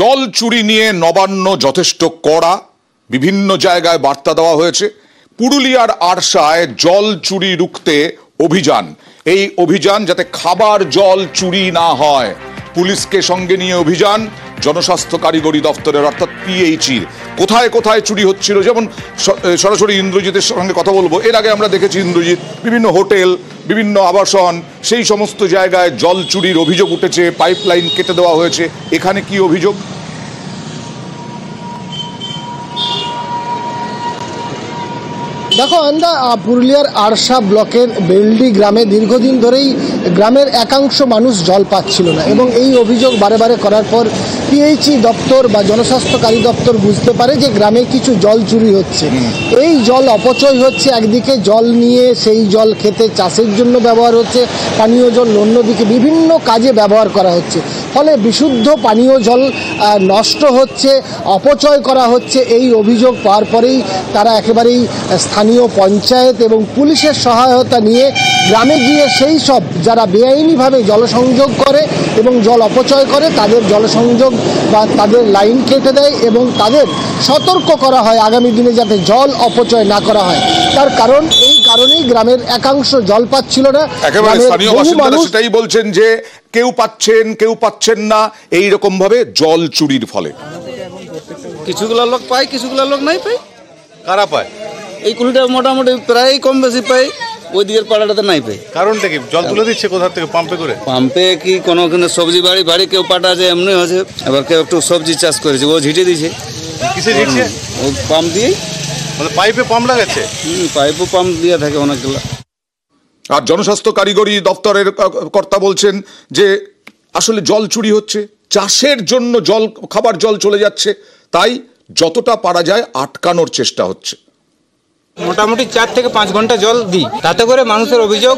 জল চুরি নিয়ে নবান্ন যথেষ্ট কড়া, বিভিন্ন জায়গায় বার্তা দেওয়া হয়েছে। পুরুলিয়ার আরশায় জল চুরি রুখতে অভিযান, এই অভিযান যাতে খাবার জল চুরি না হয়, পুলিশকে সঙ্গে নিয়ে অভিযান জনস্বাস্থ্য কারিগরি দপ্তরের অর্থাৎ পিএইচির। কোথায় কোথায় চুরি হচ্ছিল, যেমন সরাসরি ইন্দ্রজিতের সঙ্গে কথা বলবো। এর আগে আমরা দেখেছি ইন্দ্রজিৎ বিভিন্ন হোটেল, বিভিন্ন আবাসন, সেই সমস্ত জায়গায় জল চুরির অভিযোগ উঠেছে, পাইপলাইন কেটে দেওয়া হয়েছে। এখানে কি অভিযোগ? দেখো আন্দা, পুরুলিয়ার আরশা ব্লকের বেলডি গ্রামে দীর্ঘদিন ধরেই গ্রামের একাংশ মানুষ জল পাচ্ছিল না, এবং এই অভিযোগ বারে বারে করার পর পিএইচই দপ্তর বা জনস্বাস্থ্যকারী দপ্তর বুঝতে পারে যে গ্রামে কিছু জল চুরি হচ্ছে। এই জল অপচয় হচ্ছে, একদিকে জল নিয়ে সেই জল খেতে চাষের জন্য ব্যবহার হচ্ছে, পানীয় জল অন্যদিকে বিভিন্ন কাজে ব্যবহার করা হচ্ছে, ফলে বিশুদ্ধ পানীয় জল নষ্ট হচ্ছে, অপচয় করা হচ্ছে। এই অভিযোগ পাওয়ার পরেই তারা একেবারেই স্থানীয় পঞ্চায়েত এবং পুলিশের সহায়তা নিয়ে গ্রামে গিয়ে সেই সব যারা বেআইনিভাবে জলসংযোগ করে এবং জল অপচয় করে তাদের জলসংযোগ বা তাদের লাইন কেটে দেয় এবং তাদের সতর্ক করা হয় আগামী দিনে যাতে জল অপচয় না করা হয়। তার কারণ এই কারণেই গ্রামের একাংশ জল পাচ্ছিল না। সেটাই বলছেন যে কেউ পাচ্ছেন কেউ পাচ্ছেন না, এইরকম ভাবে জল চুরির ফলে কিছুগুলো লোক পায়, কিছুগুলো লোক নাই পায়। কারা পায়? এই কুলিটা মোটামুটি প্রায় কম বেশি পাই, ওই দিকের পাড়াটাতে নাই পাই। কারণটা কি? জল তুলে দিচ্ছে কোথা থেকে? পাম্পে করে? পাম্পে কি কোনো সবজি বাড়ি বাড়ি কেউ পাটা আছে এমনি হয়েছে, আবার কেউ একটু সবজি চাষ করেছে, ও ঝিটে দিয়েছে। কিসে ঝিটছে? ও পাম্প দিয়েই, মানে পাইপে পাম্প লাগাচ্ছে। পাইপও পাম্প দিয়ে থাকে অনেকগুলো। আর জনস্বাস্থ্য কারিগরি দপ্তরের কর্তা বলছেন যে আসলে জল চুরি হচ্ছে, চাষের জন্য জল, খাবার জল চলে যাচ্ছে, তাই যতটা পারা যায় আটকানোর চেষ্টা হচ্ছে। মোটামুটি 4 থেকে 5 ঘন্টা জল দিই, তাতে করে মানুষের অভিযোগ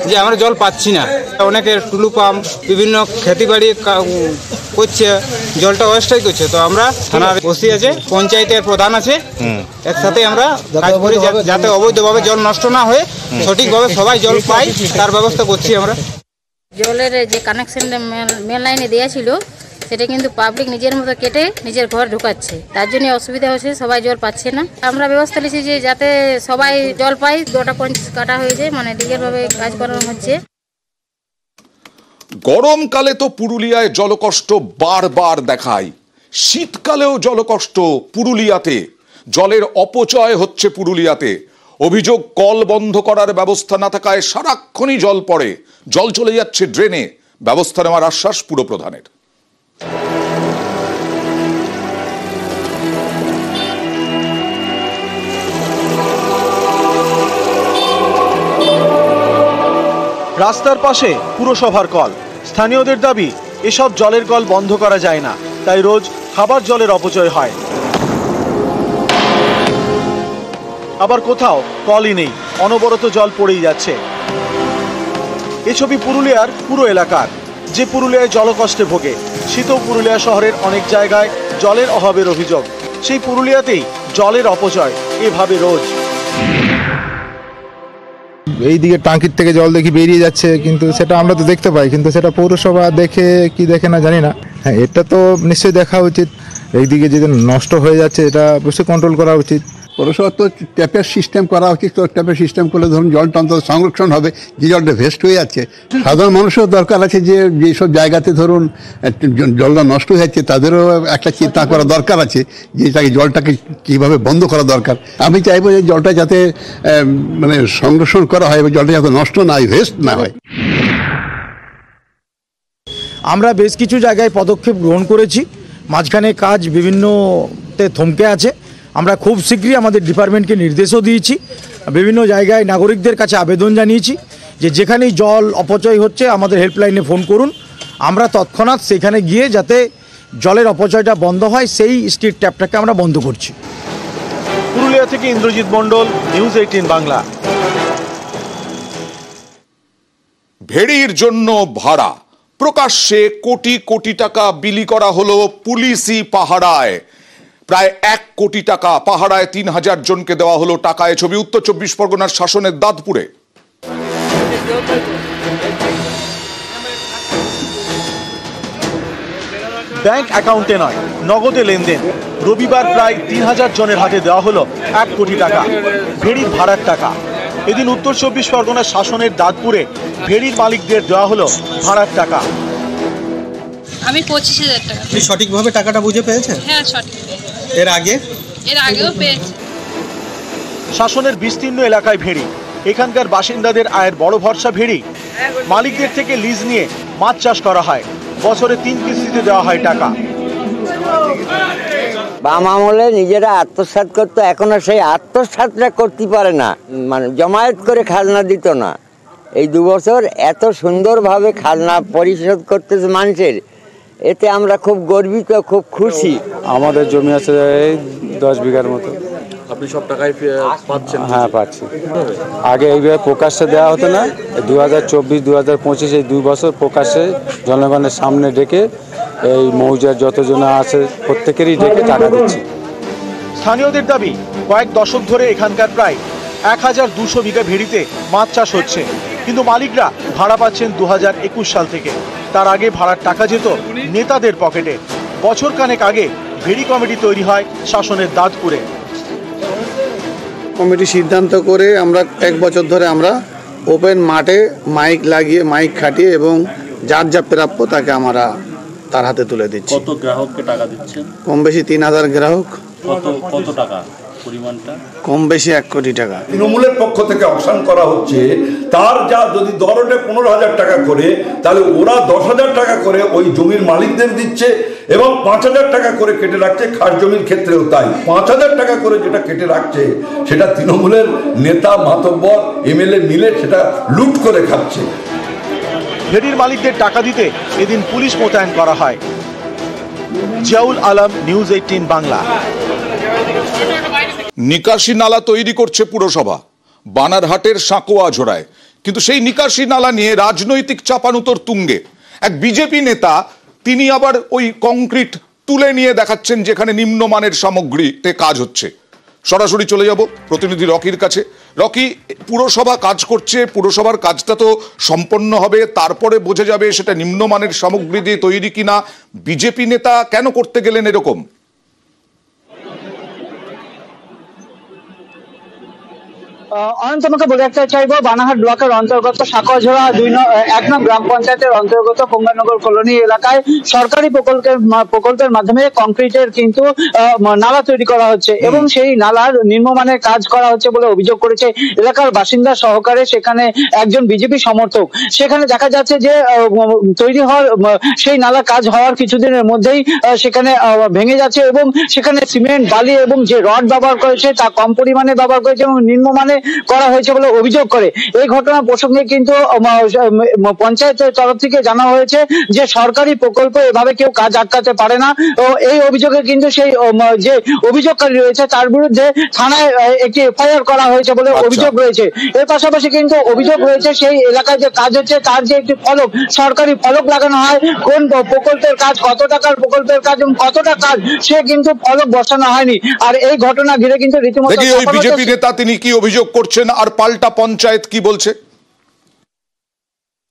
যে আমরা জল পাচ্ছি না। অনেকে টুলু পাম্প বিভিন্ন খেতি বাড়ি করছে, জলটা ওয়েস্টাই করছে। তো আমরা থানার ওসি আছে, পঞ্চায়েতের প্রধান আছে, একসাথে আমরা কাজ করি যাতে অবৈধভাবে জল নষ্ট না হয়ে সঠিকভাবে সবাই জল পাই, তার ব্যবস্থা করছি আমরা। জলের যে কানেকশন মেন লাইনে দেওয়া ছিল সেটা কিন্তু পাবলিক নিজের মতো কেটে নিজের ঘর ঢুকাচ্ছে, তার জন্য অসুবিধা হচ্ছে, সবাই জল পাচ্ছে না। আমরা ব্যবস্থা নিয়েছি যে যাতে সবাই জল পায়, 2টা পঞ্চ কাটা হয়েছে, মানে লিগেলভাবে কাজ করানো হচ্ছে। গরমকালে তো পুরুলিয়ায় জলকষ্ট বারবার দেখায়, শীতকালেও জলকষ্ট পুরুলিয়াতে, জলের অপচয় হচ্ছে পুরুলিয়াতে। অভিযোগ কল বন্ধ করার ব্যবস্থা না থাকায় সারাক্ষণই জল পড়ে, জল চলে যাচ্ছে ড্রেনে। ব্যবস্থা নেওয়ার আশ্বাস পুরপ্রধানের। রাস্তার পাশে পুরসভার কল, স্থানীয়দের দাবি এসব জলের কল বন্ধ করা যায় না, তাই রোজ খাবার জলের অপচয় হয়। আবার কোথাও কলই নেই, অনবরত জল পড়েই যাচ্ছে। এ ছবি পুরুলিয়ার পুরো এলাকার, যে পুরুলিয়ায় জলকষ্টে ভোগে। শীত পুরুলিয়া শহরের অনেক জায়গায় জলের অভাবের অভিযোগ, সেই পুরুলিয়াতেই জলের অপচয় এভাবে রোজ। এই দিকে টাঙ্কির থেকে জল দেখি বেরিয়ে যাচ্ছে, কিন্তু সেটা আমরা তো দেখতে পাই, কিন্তু সেটা পৌরসভা দেখে কি দেখে না জানি না। হ্যাঁ, এটা তো নিশ্চয়ই দেখা উচিত। এইদিকে যদি নষ্ট হয়ে যাচ্ছে এটা অবশ্যই কন্ট্রোল করা উচিত। পৌরসভা তো ট্যাপের সিস্টেম করা উচিত, তো ট্যাপের সিস্টেম করলে ধরুন জলটা অন্তত সংরক্ষণ হবে, যে জলটা ভেস্ট হয়ে যাচ্ছে। সাধারণ মানুষেরও দরকার আছে যে যেসব জায়গাতে ধরুন জলটা নষ্ট হয়ে যাচ্ছে তাদেরও একটা চিন্তা করা দরকার আছে যে জলটাকে কীভাবে বন্ধ করা দরকার। আমি চাইবো যে জলটা যাতে মানে সংরক্ষণ করা হয় এবং জলটা যাতে নষ্ট না হয়, ভেস্ট না হয়। আমরা বেশ কিছু জায়গায় পদক্ষেপ গ্রহণ করেছি, মাঝখানে কাজ বিভিন্নতে থমকে আছে। আমরা খুব শীঘ্রই আমাদের ডিপার্টমেন্টকে নির্দেশও দিয়েছি, বিভিন্ন জায়গায় নাগরিকদের কাছে আবেদন জানিয়েছি যে যেখানেই জল অপচয় হচ্ছে আমাদের হেল্পলাইনে ফোন করুন, আমরা তৎক্ষণাৎ সেখানে গিয়ে যাতে জলের অপচয়টা বন্ধ হয় সেই স্ট্রিট ট্যাপটাকে আমরা বন্ধ করছি। পুরুলিয়া থেকে ইন্দ্রজিৎ মণ্ডল, নিউজ 18 বাংলা। ভেড়ির জন্য ভাড়া, প্রকাশ্যে কোটি কোটি টাকা বিলি করা হলো পুলিশি পাহারায়। প্রায় 1 কোটি টাকা পাহারায় 3000 জনকে দেওয়া হলো টাকায়। ছবি উত্তর 24 পরগনার শাসনের দাঁতপুরে। ব্যাংক অ্যাকাউন্টে নয়, নগদে লেনদেন। রবিবার প্রায় 3000 জনের হাতে দেওয়া হলো 1 কোটি টাকা, ভেড়ির ভাড়ার টাকা। এদিন উত্তর 24 পরগনার শাসনের দাঁতপুরে ভেড়ির মালিকদের দেওয়া হলো ভাড়ার টাকা। আমি 25,000 টাকা। আপনি সঠিকভাবে টাকাটা বুঝে পেয়েছেন? হ্যাঁ, সঠিক। এর আগেও পেয়েছি। শাসনের বিস্তীর্ণ এলাকায় ভেড়ি, এখানকার বাসিন্দাদের আয়ের বড় ভরসা ভেড়ি। মালিকদের থেকে লিজ নিয়ে মাছ চাষ করা হয়, বছরে 3 কিস্তিতে দেওয়া হয় টাকা। বাম আমলে নিজেরা আত্মসাৎ করতো, এখনো সেই আত্মসাৎটা করতে পারে না, মানে জমায়েত করে খাজনা দিত না। এই 2 বছর এত সুন্দরভাবে খাজনা পরিশোধ করতেছে মানুষের, এতে আমরা খুব গর্বিত, খুব খুশি। আমাদের জমি আছে 10 বিঘার মতো। আপনি সব টাকাই পাচ্ছেন? হ্যাঁ, পাচ্ছি। আগে এইভাবে প্রকাশ্যে দেওয়া হতো না। 2024, 2025 এই 2 বছর প্রকাশ্যে জনগণের সামনে ডেকে এই মৌজার যতজন আছে প্রত্যেকেরই ডেকে টাকা দিচ্ছি। স্থানীয়দের দাবি, কয়েক দশক ধরে এখানকার প্রায় 1200 বিঘা ভেড়িতে মাছ চাষ হচ্ছে, কিন্তু মালিকরা ভাড়া পাচ্ছেন 2021 সাল থেকে। তার আগে ভাড়ার টাকা যেত নেতাদের পকেটে। বছর খানেক আগে ভেড়ি কমিটি তৈরি হয় শাসনের দাঁতপুরে। কমিটি সিদ্ধান্ত করে আমরা 1 বছর ধরে আমরা ওপেন মাঠে মাইক লাগিয়ে, মাইক খাটিয়ে এবং যার যা প্রাপ্য তাকে আমরা তার হাতে তুলে দিচ্ছি। কত গ্রাহককে টাকা দিচ্ছেন? কম বেশি 3000 গ্রাহক। কত টাকা পরিমাণটা? কম বেশি 1 কোটি টাকা। তৃণমূলের পক্ষ থেকে অকশন করা হচ্ছে, তার যা যদি দরটা 15,000 টাকা করে, তাহলে ওরা 10,000 টাকা করে ওই জমির মালিকদের দিচ্ছে এবং 5,000 টাকা করে কেটে রাখছে। খাস জমির ক্ষেত্রেও তাই 5,000 টাকা করে যেটা কেটে রাখছে সেটা তৃণমূলের নেতা, মাতব্বর, এমএলএ মিলে সেটা লুট করে খাচ্ছে। ভেড়ির মালিকদের টাকা দিতে এদিন পুলিশ মোতায়েন করা হয়। জিয়াউল আলম, নিউজ 18 বাংলা। নিকাশি নালা তৈরি করছে পুরসভা বানারহাটের সাঁকোয়া ঝোড়ায়, কিন্তু সেই নিকাশি নালা নিয়ে রাজনৈতিক চাপানুতোর তুঙ্গে। এক বিজেপি নেতা তিনি আবার ওই কংক্রিট তুলে নিয়ে দেখাচ্ছেন যেখানে নিম্নমানের সামগ্রীতে কাজ হচ্ছে। সরাসরি চলে যাব প্রতিনিধি রকির কাছে। রকি, পুরসভা কাজ করছে, পুরসভার কাজটা তো সম্পন্ন হবে, তারপরে বোঝা যাবে সেটা নিম্নমানের সামগ্রী দিয়ে তৈরি কিনা। বিজেপি নেতা কেন করতে গেলেন এরকম? অনন্ত, তোমাকে বলে রাখতে চাইবো, বানারহাট ব্লকের অন্তর্গত সাঁকোয়াঝোড়া 1 নং গ্রাম পঞ্চায়েতের অন্তর্গত গঙ্গানগর কলোনি এলাকায় সরকারি প্রকল্পের মাধ্যমে কংক্রিটের কিন্তু নালা তৈরি করা হচ্ছে এবং সেই নালার নিম্নমানের কাজ করা হচ্ছে বলে অভিযোগ করেছে এলাকার বাসিন্দা সহকারে সেখানে একজন বিজেপি সমর্থক। সেখানে দেখা যাচ্ছে যে তৈরি হওয়ার সেই নালা কাজ হওয়ার কিছুদিনের মধ্যেই সেখানে ভেঙে যাচ্ছে এবং সেখানে সিমেন্ট, বালি এবং যে রড ব্যবহার করেছে তা কম পরিমাণে ব্যবহার করেছে এবং নিম্নমানে করা হয়েছে বলে অভিযোগ করে। এই ঘটনা প্রসঙ্গে কিন্তু পঞ্চায়েতের তরফ থেকে জানা হয়েছে যে সরকারি প্রকল্প এভাবে কেউ কাজ আটকাতে পারে না। ও এই অভিযোগে কিন্তু সেই যে অভিযোগকারী রয়েছে তার বিরুদ্ধে থানায় একটি এফআইআর করা হয়েছে বলে অভিযোগ রয়েছে। এর পাশাপাশি কিন্তু অভিযোগ রয়েছে সেই এলাকায় যে কাজ হচ্ছে তার যে একটি ফলক, সরকারি ফলক লাগানো হয়, কোন প্রকল্পের কাজ, কত টাকার প্রকল্পের কাজ এবং কতটা কাজ, সে কিন্তু ফলক বসানো হয়নি। আর এই ঘটনা ঘিরে কিন্তু রীতিমতো বিজেপি নেতা তিনি কি অভিযোগ করছেন আর পাল্টা পঞ্চায়েত কি বলছে?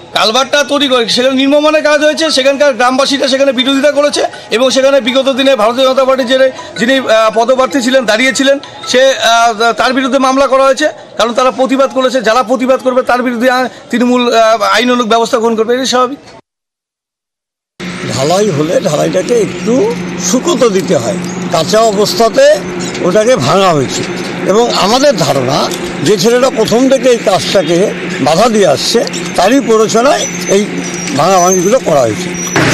কালভারটা তৈরি করে সেখানে নিম্নমানের কাজ হয়েছে, সেখানকার গ্রামবাসীরা সেখানে বিরোধিতা করেছে এবং সেখানে বিগত দিনে ভারতীয় জনতা পার্টির যিনি পদপ্রার্থী ছিলেন, দাঁড়িয়েছিলেন, তার বিরুদ্ধে মামলা করা হয়েছে, কারণ তারা প্রতিবাদ করেছে। যারা প্রতিবাদ করবে তার বিরুদ্ধে তৃণমূল আইনানুগ ব্যবস্থা গ্রহণ করবে, এটাই স্বাভাবিক। ঢালাই হলে ঢালাইটাকে একটু শুকোতে দিতে হয়, কাঁচা অবস্থাতে ওটাকে ভাঙা হয়েছে এবং আমাদের ধারণা যে ছেলেটা প্রথম থেকে এই কাজটাকে বাধা দিয়ে আসছে তারই প্ররোচনায় এই ভাঙাভাঙিগুলো করা হয়েছে।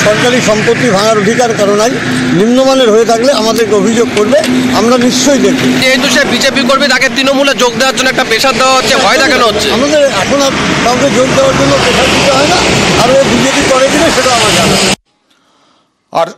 সরকারি সম্পত্তি ভাঙার অধিকার কারণেই নিম্নমানের হয়ে থাকলে আমাদেরকে অভিযোগ করবে, আমরা নিশ্চয়ই দেখব। যেহেতু সে বিজেপি করবে, তাকে তৃণমূলে যোগ দেওয়ার জন্য একটা প্রেশার দেওয়া হচ্ছে, ভয় দেখানো হচ্ছে। আমাদের এখন আর কাউকে যোগ দেওয়ার জন্য প্রেশার দিতে হয় না, আর বিজেপি করে কিনা সেটা আমার জানা। আর